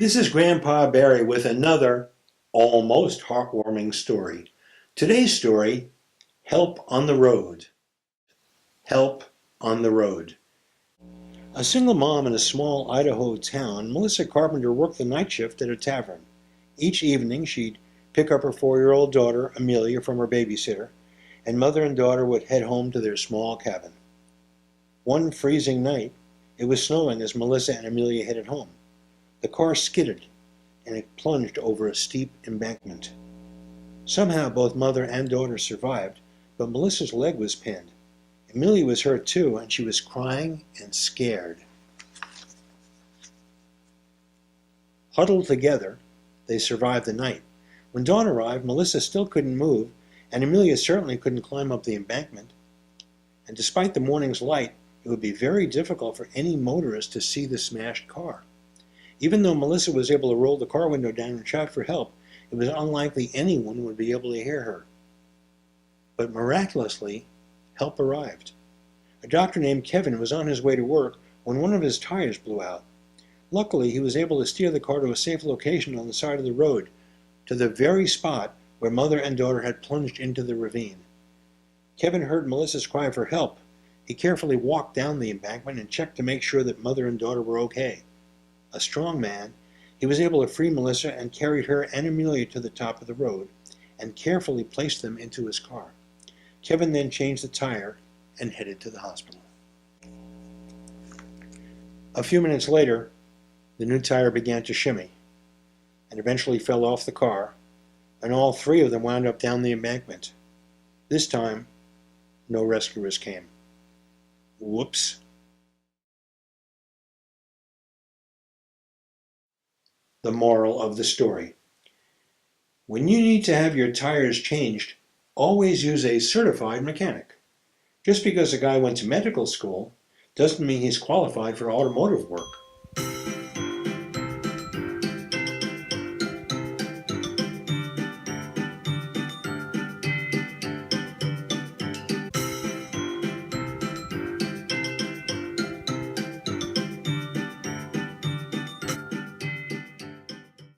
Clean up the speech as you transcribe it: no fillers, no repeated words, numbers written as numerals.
This is Grandpa Barry with another almost heartwarming story. Today's story, Help on the Road. Help on the Road. A single mom in a small Idaho town, Melissa Carpenter worked the night shift at a tavern. Each evening she'd pick up her 4-year-old daughter, Amelia, from her babysitter, and mother and daughter would head home to their small cabin. One freezing night, it was snowing as Melissa and Amelia headed home. The car skidded, and it plunged over a steep embankment. Somehow both mother and daughter survived, but Melissa's leg was pinned. Amelia was hurt too, and she was crying and scared. Huddled together, they survived the night. When dawn arrived, Melissa still couldn't move, and Amelia certainly couldn't climb up the embankment. And despite the morning's light, it would be very difficult for any motorist to see the smashed car. Even though Melissa was able to roll the car window down and shout for help, it was unlikely anyone would be able to hear her. But miraculously, help arrived. A doctor named Kevin was on his way to work when one of his tires blew out. Luckily, he was able to steer the car to a safe location on the side of the road, to the very spot where mother and daughter had plunged into the ravine. Kevin heard Melissa's cry for help. He carefully walked down the embankment and checked to make sure that mother and daughter were okay. A strong man, he was able to free Melissa and carried her and Amelia to the top of the road and carefully placed them into his car. Kevin then changed the tire and headed to the hospital. A few minutes later, the new tire began to shimmy and eventually fell off the car, and all three of them wound up down the embankment. This time, no rescuers came. Whoops. The moral of the story. When you need to have your tires changed, always use a certified mechanic. Just because a guy went to medical school doesn't mean he's qualified for automotive work.